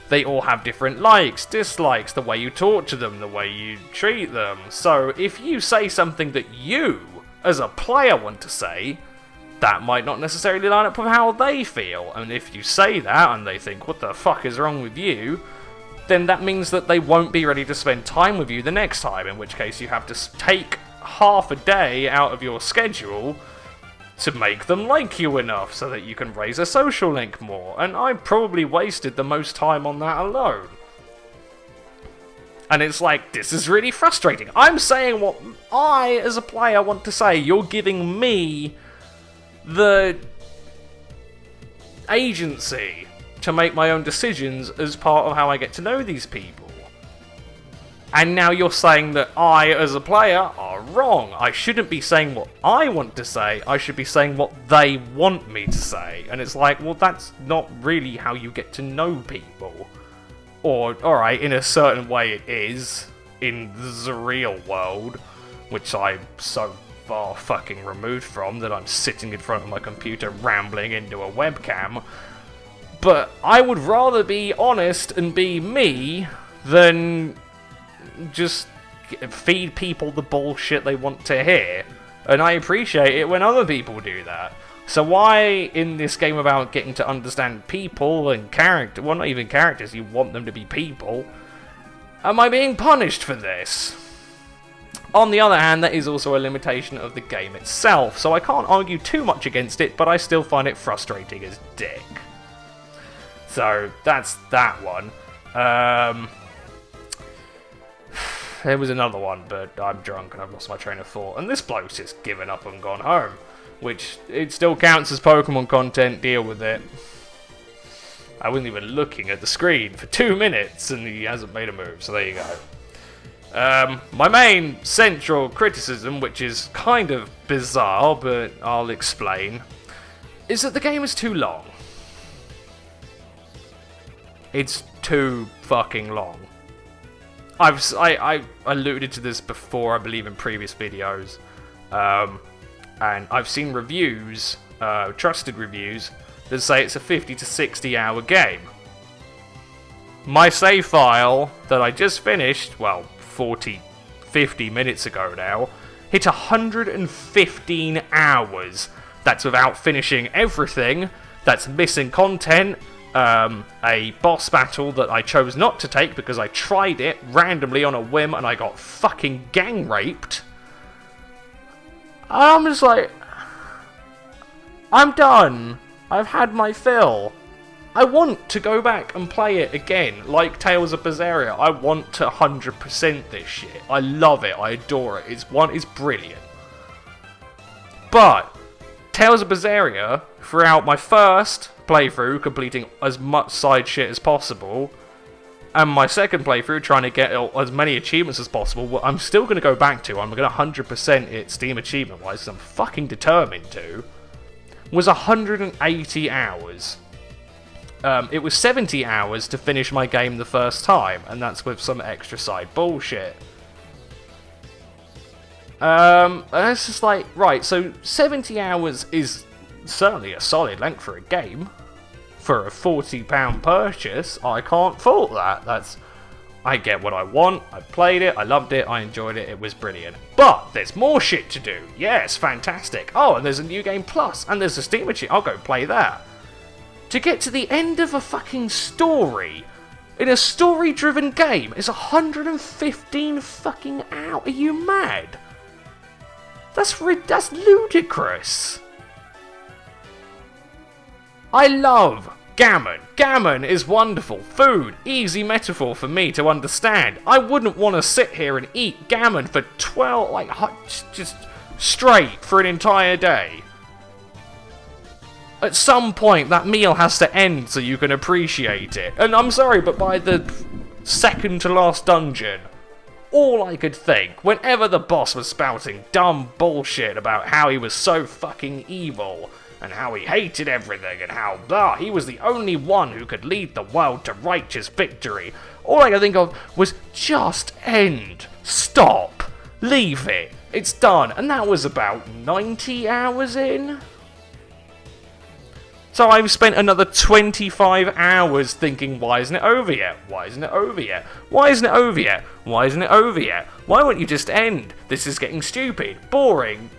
A: they all have different likes, dislikes, the way you talk to them, the way you treat them. So if you say something that you, as a player, want to say, that might not necessarily line up with how they feel. And if you say that and they think, what the fuck is wrong with you, then that means that they won't be ready to spend time with you the next time, in which case you have to take half a day out of your schedule to make them like you enough so that you can raise a social link more. And I probably wasted the most time on that alone. And it's like, this is really frustrating. I'm saying what I, as a player, want to say. You're giving me the agency to make my own decisions as part of how I get to know these people. And now you're saying that I, as a player, are wrong. I shouldn't be saying what I want to say. I should be saying what they want me to say. And it's like, well, that's not really how you get to know people. Or, alright, in a certain way it is, in the real world, which I'm so far fucking removed from that I'm sitting in front of my computer rambling into a webcam. But I would rather be honest and be me than just feed people the bullshit they want to hear. And I appreciate it when other people do that. So why, in this game about getting to understand people and character, well, not even characters, you want them to be people, am I being punished for this? On the other hand, that is also a limitation of the game itself, so I can't argue too much against it, but I still find it frustrating as dick. So, that's that one. There was another one, but I'm drunk and I've lost my train of thought, and this bloke's just given up and gone home. Which, it still counts as Pokemon content, deal with it. I wasn't even looking at the screen for 2 minutes and he hasn't made a move, so there you go. My main central criticism, which is kind of bizarre, but I'll explain, is that the game is too long. It's too fucking long. I alluded to this before, I believe, in previous videos. And I've seen reviews, trusted reviews, that say it's a 50 to 60 hour game. My save file that I just finished, well, 50 minutes ago now, hit 115 hours. That's without finishing everything, that's missing content, a boss battle that I chose not to take because I tried it randomly on a whim and I got fucking gang raped. I'm just like, I'm done. I've had my fill. I want to go back and play it again, like Tales of Berseria. I want to 100% this shit. I love it. I adore it. It's brilliant. But Tales of Berseria, throughout my first playthrough, completing as much side shit as possible, and my second playthrough, trying to get as many achievements as possible, what I'm still going to go back to, I'm going to 100% it Steam achievement-wise, because I'm fucking determined to, was 180 hours. It was 70 hours to finish my game the first time, and that's with some extra side bullshit. And it's just like, right, so 70 hours is certainly a solid length for a game. For a £40 purchase, I can't fault that. I get what I want, I played it, I loved it, I enjoyed it, it was brilliant. But there's more shit to do. Yes, fantastic. Oh, and there's a New Game Plus, and there's a Steam machine, I'll go play that. To get to the end of a fucking story, in a story-driven game, is 115 fucking hours. Are you mad? That's ludicrous. I love gammon. Gammon is wonderful. Food, easy metaphor for me to understand. I wouldn't want to sit here and eat gammon for 12, just straight for an entire day. At some point, that meal has to end so you can appreciate it. And I'm sorry, but by the second to last dungeon, all I could think, whenever the boss was spouting dumb bullshit about how he was so fucking evil, and how he hated everything, and how, he was the only one who could lead the world to righteous victory, all I could think of was, just end. Stop. Leave it. It's done. And that was about 90 hours in? So I've spent another 25 hours thinking, why isn't it over yet? Why isn't it over yet? Why isn't it over yet? Why isn't it over yet? Why won't you just end? This is getting stupid, boring,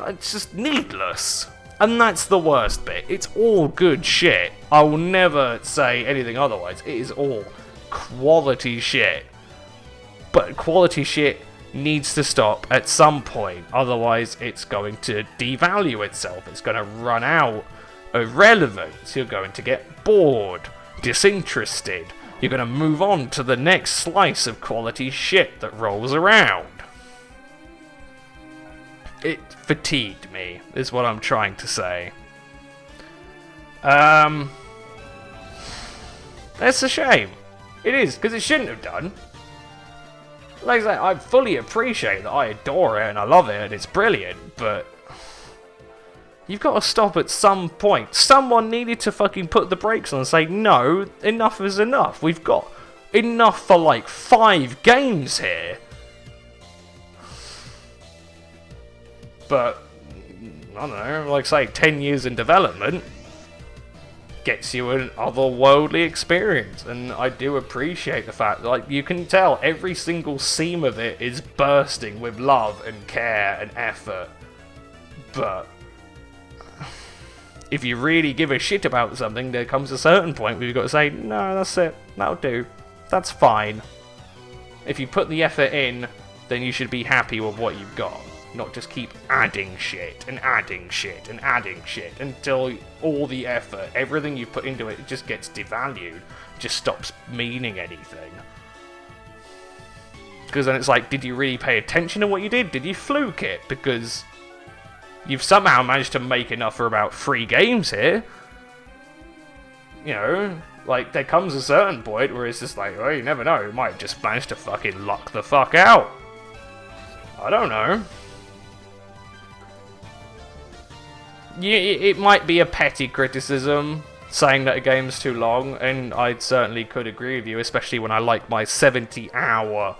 A: it's just needless. And that's the worst bit. It's all good shit. I will never say anything otherwise. It is all quality shit. But quality shit needs to stop at some point. Otherwise, it's going to devalue itself. It's going to run out of relevance. You're going to get bored, disinterested. You're going to move on to the next slice of quality shit that rolls around. It fatigued me, is what I'm trying to say. That's a shame. It is, because it shouldn't have done. Like I say, I fully appreciate that I adore it and I love it and it's brilliant, but you've got to stop at some point. Someone needed to fucking put the brakes on and say, no, enough is enough. We've got enough for like 5 games here. But, I don't know, like say 10 years in development gets you an otherworldly experience. And I do appreciate the fact that, like, you can tell every single seam of it is bursting with love and care and effort. But if you really give a shit about something, there comes a certain point where you've got to say, no, that's it, that'll do, that's fine. If you put the effort in, then you should be happy with what you've got. Not just keep adding shit and adding shit and adding shit until all the effort, everything you put into it, just gets devalued, just stops meaning anything. Because then it's like, did you really pay attention to what you did? Did you fluke it? Because you've somehow managed to make enough for about 3 games here. You know, like, there comes a certain point where it's just like, well, you never know, you might have just managed to fucking luck the fuck out. I don't know. Yeah, it might be a petty criticism, saying that a game's too long, and I certainly could agree with you, especially when I like my 70-hour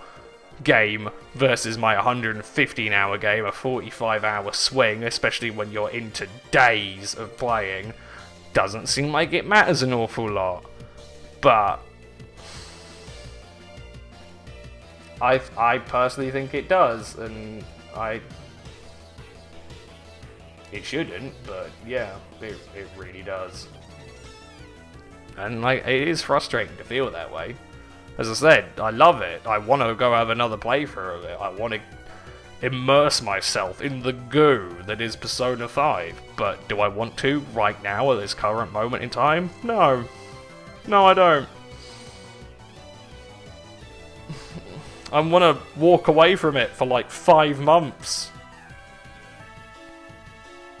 A: game versus my 115-hour game, a 45-hour swing, especially when you're into days of playing. Doesn't seem like it matters an awful lot. But I personally think it does, and it shouldn't, but yeah, it really does. And like, it is frustrating to feel that way. As I said, I love it. I want to go have another playthrough of it. I want to immerse myself in the goo that is Persona 5. But do I want to right now at this current moment in time? No. No, I don't. I want to walk away from it for like 5 months.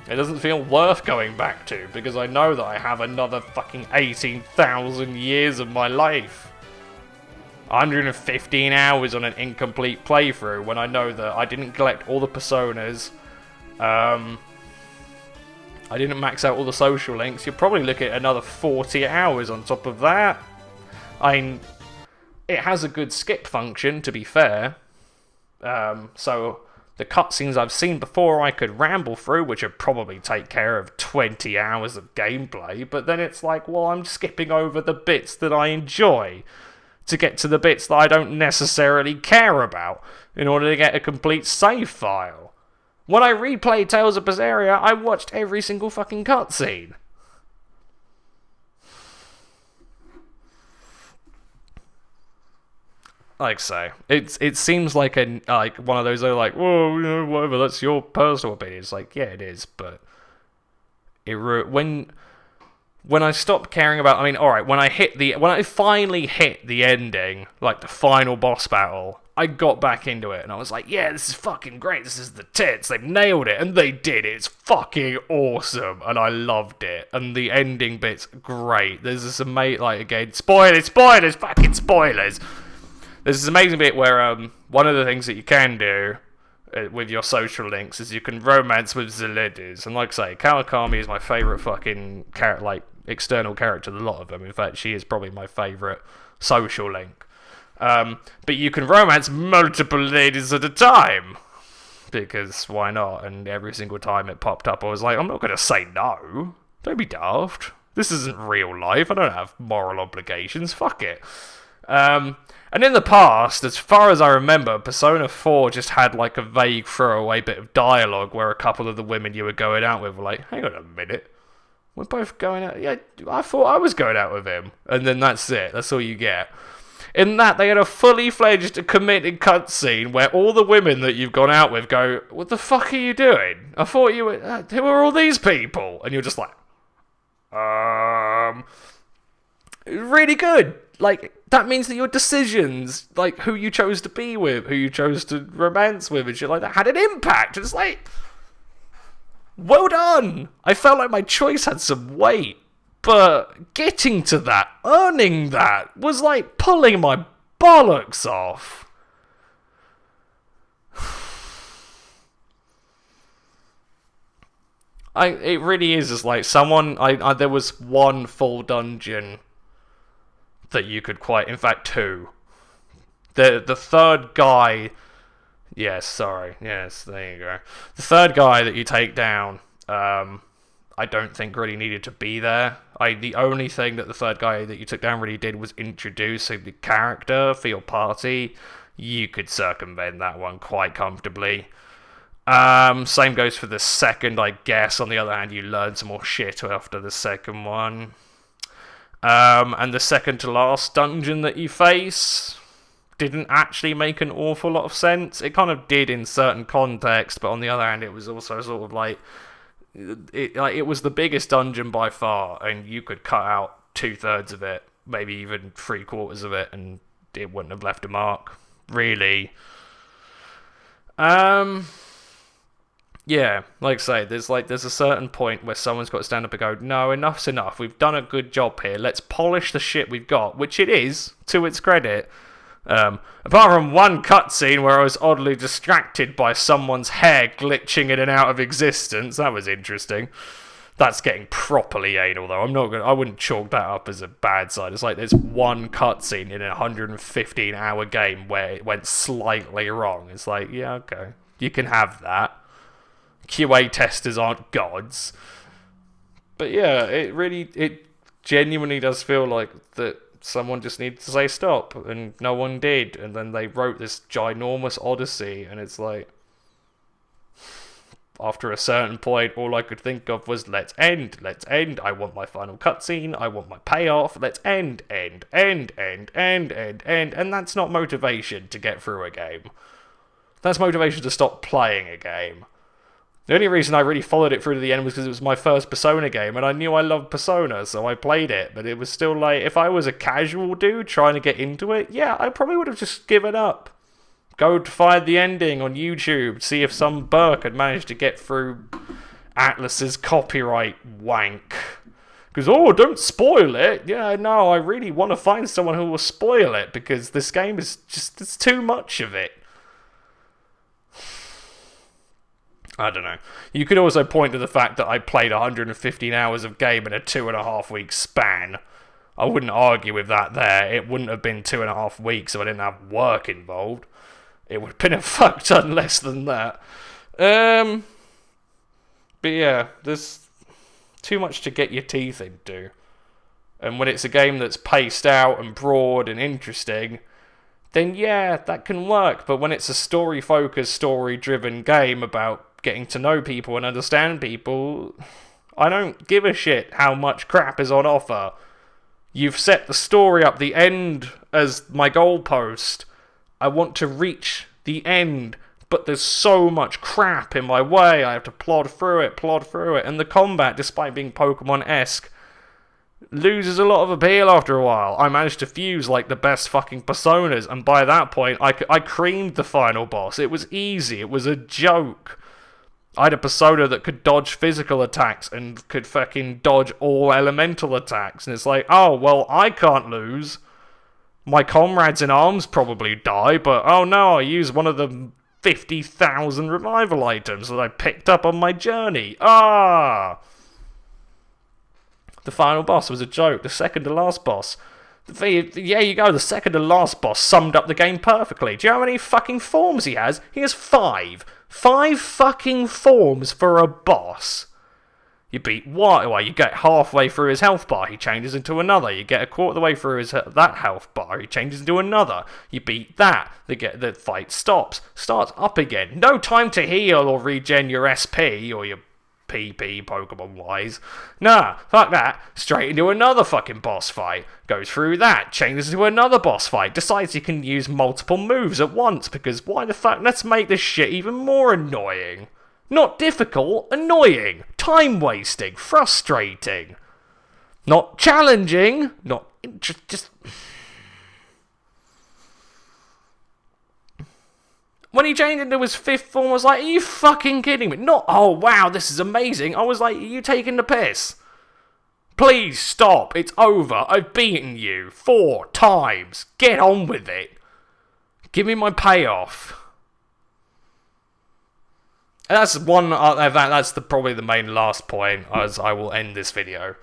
A: It doesn't feel worth going back to, because I know that I have another fucking 18,000 years of my life. 115 hours on an incomplete playthrough, when I know that I didn't collect all the Personas. I didn't max out all the social links. You'll probably look at another 40 hours on top of that. I mean, it has a good skip function, to be fair. So the cutscenes I've seen before I could ramble through, which would probably take care of 20 hours of gameplay, but then it's like, well, I'm skipping over the bits that I enjoy to get to the bits that I don't necessarily care about in order to get a complete save file. When I replayed Tales of Berseria, I watched every single fucking cutscene. Like so, it seems like one of those like, whoa, you know, whatever, that's your personal opinion. It's like, yeah, it is, but when I stopped caring about, I mean, alright, when I finally hit the ending, like the final boss battle, I got back into it, and I was like, yeah, this is fucking great, this is the tits, they've nailed it, and they did, it's fucking awesome, and I loved it, and the ending bit's great. There's this amazing, like, again, spoilers, fucking spoilers! There's this amazing bit where, one of the things that you can do with your social links is you can romance with the ladies, and like I say, Kawakami is my favourite fucking external character, a lot of them. In fact, she is probably my favourite social link. But you can romance multiple ladies at a time, because why not? And every single time it popped up, I was like, I'm not going to say no. Don't be daft. This isn't real life. I don't have moral obligations. Fuck it. And in the past, as far as I remember, Persona 4 just had like a vague throwaway bit of dialogue where a couple of the women you were going out with were like, hang on a minute, we're both going out, yeah, I thought I was going out with him. And then that's it, that's all you get. In that, they had a fully fledged committed cutscene where all the women that you've gone out with go, what the fuck are you doing? I thought you were, who are all these people? And you're just like, really good. Like, that means that your decisions, like who you chose to be with, who you chose to romance with and shit like that, had an impact. It's like, well done. I felt like my choice had some weight, but getting to that, earning that, was like pulling my bollocks off. It really is just like someone, there was one full dungeon that you could quite, in fact, two. The third guy, yes, there you go. The third guy that you take down, I don't think really needed to be there. The only thing that the third guy that you took down really did was introduce the character for your party. You could circumvent that one quite comfortably. Same goes for the second, I guess. On the other hand, you learn some more shit after the second one. And the second to last dungeon that you face didn't actually make an awful lot of sense. It kind of did in certain context, but on the other hand, it was also sort of like it was the biggest dungeon by far, and you could cut out 2/3 of it, maybe even 3/4 of it, and it wouldn't have left a mark, really. Yeah, like I say, there's a certain point where someone's got to stand up and go, no, enough's enough, we've done a good job here, let's polish the shit we've got, which it is, to its credit. Apart from one cutscene where I was oddly distracted by someone's hair glitching in and out of existence, that was interesting. That's getting properly anal, though. I wouldn't chalk that up as a bad side. It's like there's one cutscene in a 115-hour game where it went slightly wrong. It's like, yeah, okay, you can have that. QA testers aren't gods. But yeah, it genuinely does feel like that someone just needed to say stop, and no one did, and then they wrote this ginormous odyssey, and it's like, after a certain point, all I could think of was, let's end, I want my final cutscene, I want my payoff, let's end, and that's not motivation to get through a game. That's motivation to stop playing a game. The only reason I really followed it through to the end was because it was my first Persona game, and I knew I loved Persona, so I played it, but it was still like, if I was a casual dude trying to get into it, yeah, I probably would have just given up. Go to find the ending on YouTube, see if some Burke had managed to get through Atlas's copyright wank. Because, oh, don't spoil it. Yeah, no, I really want to find someone who will spoil it, because this game is just, it's too much of it. I don't know. You could also point to the fact that I played 115 hours of game in a 2.5 week span. I wouldn't argue with that there. It wouldn't have been 2.5 weeks if I didn't have work involved. It would have been a fuck ton less than that. But yeah, there's too much to get your teeth into. And when it's a game that's paced out and broad and interesting, then yeah, that can work. But when it's a story-focused, story-driven game about getting to know people and understand people, I don't give a shit how much crap is on offer. You've set the story up, the end, as my goalpost. I want to reach the end, but there's so much crap in my way. I have to plod through it. And the combat, despite being Pokemon-esque, loses a lot of appeal after a while. I managed to fuse like the best fucking personas, and by that point, I creamed the final boss. It was easy. It was a joke. I had a persona that could dodge physical attacks and could fucking dodge all elemental attacks, and it's like, oh, well, I can't lose. My comrades in arms probably die, but oh no, I used one of the 50,000 revival items that I picked up on my journey. The final boss was a joke. The second to last boss. There you go. The second to last boss summed up the game perfectly. Do you know how many fucking forms he has? He has 5. 5 fucking forms for a boss. You beat one. Well, you get halfway through his health bar, he changes into another. You get a quarter of the way through that health bar, he changes into another. You beat that. The fight stops. Starts up again. No time to heal or regen your SP or your PP Pokemon-wise. Nah, fuck that. Straight into another fucking boss fight. Goes through that, changes into another boss fight, decides he can use multiple moves at once, because why the fuck? Let's make this shit even more annoying. Not difficult, annoying. Time-wasting, frustrating. Not challenging, not just... When he changed into his 5th form, I was like, are you fucking kidding me? Not, oh wow, this is amazing. I was like, are you taking the piss? Please stop. It's over. I've beaten you 4 times. Get on with it. Give me my payoff. And that's probably the main last point as I will end this video.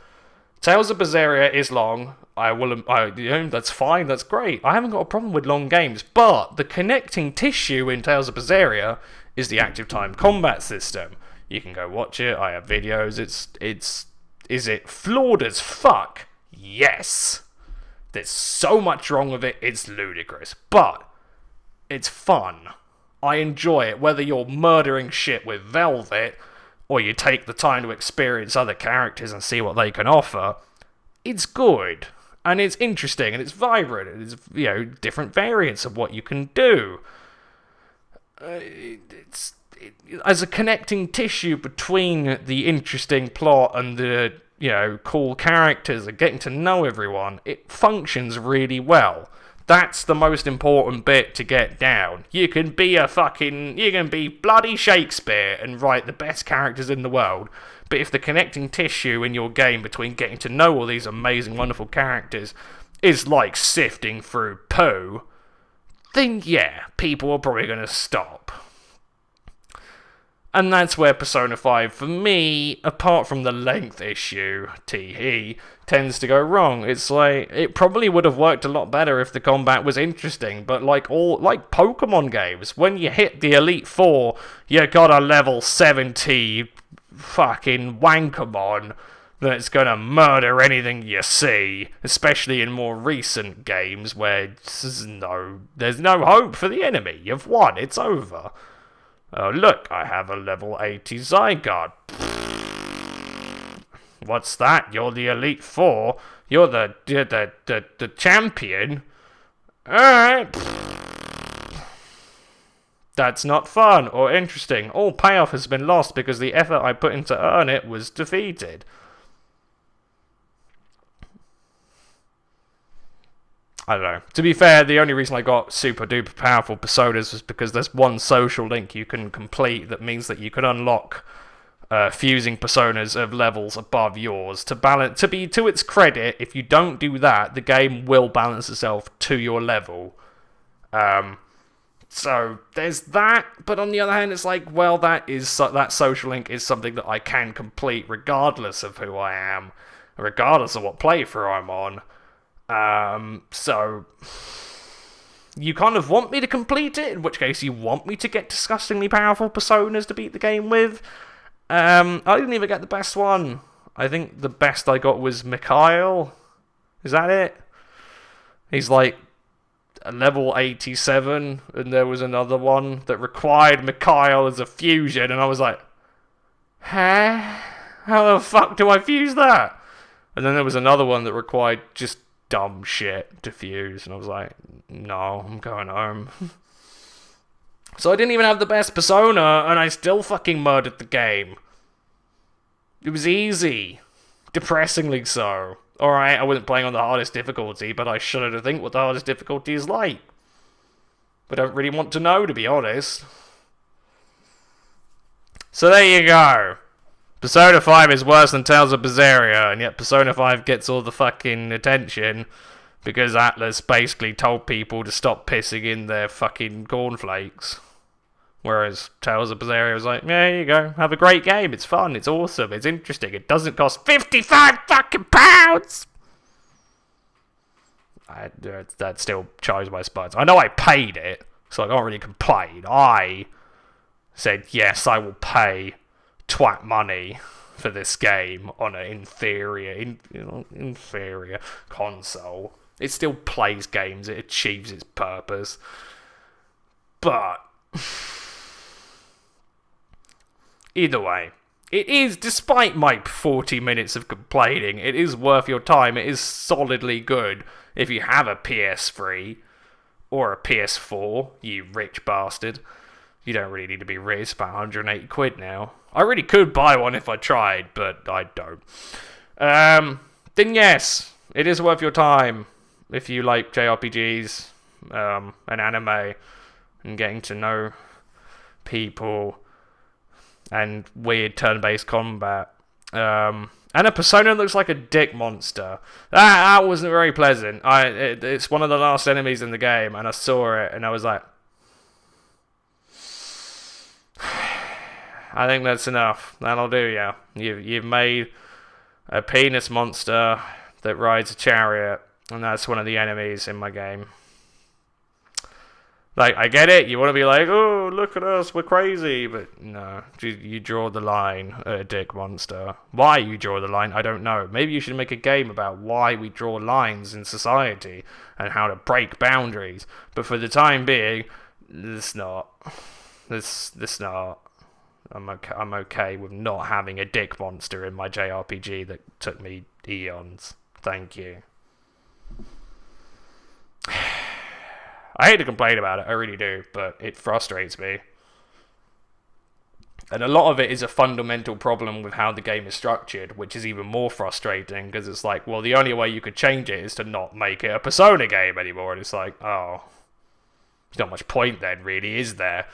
A: Tales of Berseria is long. That's fine, that's great. I haven't got a problem with long games, but the connecting tissue in Tales of Berseria is the active time combat system. You can go watch it. I have videos. Is it flawed as fuck? Yes. There's so much wrong with it, it's ludicrous. But it's fun. I enjoy it, whether you're murdering shit with Velvet or you take the time to experience other characters and see what they can offer. It's good, and it's interesting, and it's vibrant, and it's, different variants of what you can do. As a connecting tissue between the interesting plot and the, cool characters and getting to know everyone, it functions really well. That's the most important bit to get down. You can be bloody Shakespeare and write the best characters in the world, but if the connecting tissue in your game between getting to know all these amazing, wonderful characters is like sifting through poo, then yeah, people are probably going to stop. And that's where Persona 5, for me, apart from the length issue, tends to go wrong. It's like, it probably would have worked a lot better if the combat was interesting, but like Pokemon games, when you hit the Elite Four, you got a level 70 fucking Wankamon that's gonna murder anything you see, especially in more recent games where there's no hope for the enemy. You've won, it's over. Oh, look, I have a level 80 Zygarde. What's that? You're the Elite Four? You're the champion? Alright. That's not fun or interesting. All payoff has been lost because the effort I put in to earn it was defeated. I don't know. To be fair, the only reason I got super duper powerful personas was because there's one social link you can complete that means that you can unlock fusing personas of levels above yours to its credit. If you don't do that, the game will balance itself to your level. So there's that, but on the other hand, it's like, well, that social link is something that I can complete regardless of who I am, regardless of what playthrough I'm on. So you kind of want me to complete it, in which case you want me to get disgustingly powerful personas to beat the game with. I didn't even get the best one. I think the best I got was Mikhail. Is that it? He's like level 87, and there was another one that required Mikhail as a fusion, and I was like, huh? How the fuck do I fuse that? And then there was another one that required just dumb shit to fuse, and I was like, no, I'm going home. So I didn't even have the best persona, and I still fucking murdered the game. It was easy. Depressingly so. Alright, I wasn't playing on the hardest difficulty, but I shudder to think what the hardest difficulty is like. But I don't really want to know, to be honest. So there you go. Persona 5 is worse than Tales of Berseria, and yet Persona 5 gets all the fucking attention because Atlas basically told people to stop pissing in their fucking cornflakes. Whereas Tales of Berseria was like, yeah, here you go, have a great game, it's fun, it's awesome, it's interesting, it doesn't cost 55 fucking pounds! That still chives my spines. I know I paid it, so I can't really complain. I said, yes, I will pay twat money for this game on an inferior console. It still plays games, it achieves its purpose. But either way, it is, despite my 40 minutes of complaining, it is worth your time. It is solidly good if you have a PS3 or a PS4, you rich bastard. You don't really need to be rich, it's about 180 quid now. I really could buy one if I tried, but I don't. Then yes, it is worth your time if you like JRPGs and anime and getting to know people and weird turn-based combat. And a persona that looks like a dick monster. That wasn't very pleasant. It's one of the last enemies in the game, and I saw it, and I was like, I think that's enough. That'll do, yeah. You've made a penis monster that rides a chariot, and that's one of the enemies in my game. Like, I get it, you want to be like, oh, look at us, we're crazy, but no, you draw the line at a dick monster. Why you draw the line, I don't know. Maybe you should make a game about why we draw lines in society and how to break boundaries. But for the time being, this not. I'm okay with not having a dick monster in my JRPG that took me eons. Thank you. I hate to complain about it, I really do, but it frustrates me. And a lot of it is a fundamental problem with how the game is structured, which is even more frustrating, because it's like, well, the only way you could change it is to not make it a Persona game anymore, and it's like, oh, there's not much point then, really, is there?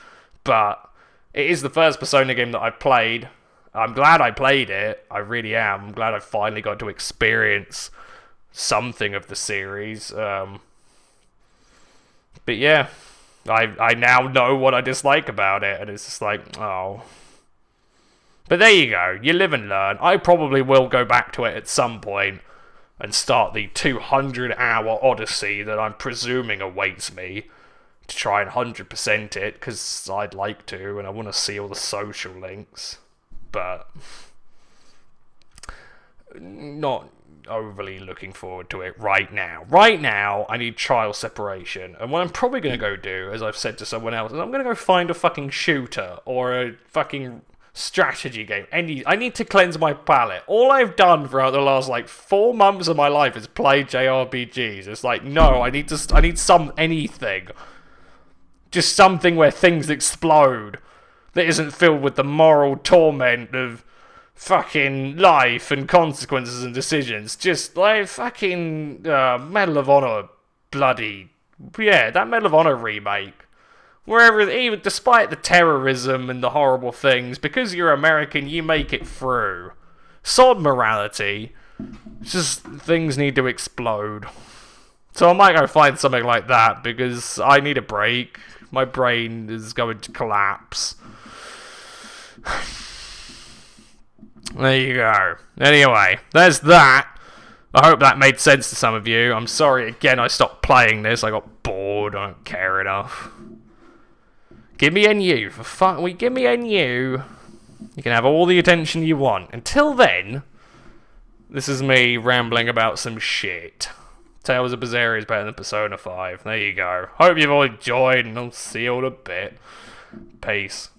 A: But it is the first Persona game that I've played. I'm glad I played it, I really am. I'm glad I finally got to experience something of the series. But yeah, I now know what I dislike about it, and it's just like, oh. But there you go, you live and learn. I probably will go back to it at some point and start the 200-hour odyssey that I'm presuming awaits me to try and 100% it, because I'd like to, and I want to see all the social links. But not overly looking forward to it right now. Right now, I need trial separation. And what I'm probably going to go do, as I've said to someone else, is I'm going to go find a fucking shooter or a fucking strategy game. I need to cleanse my palate. All I've done throughout the last, 4 months of my life is play JRPGs. It's like, no, I need anything. Just something where things explode that isn't filled with the moral torment of fucking life and consequences and decisions. Just like fucking Medal of Honor bloody... Yeah, that Medal of Honor remake. Wherever, even despite the terrorism and the horrible things, because you're American, you make it through. Sod morality. Just things need to explode. So I might go find something like that, because I need a break. My brain is going to collapse. There you go. Anyway, there's that. I hope that made sense to some of you. I'm sorry again I stopped playing this. I got bored. I don't care enough. Give me a new. For fun, give me a new. You can have all the attention you want. Until then, this is me rambling about some shit. Tales of Berseria is better than Persona 5. There you go. Hope you've all enjoyed, and I'll see you all in a bit. Peace.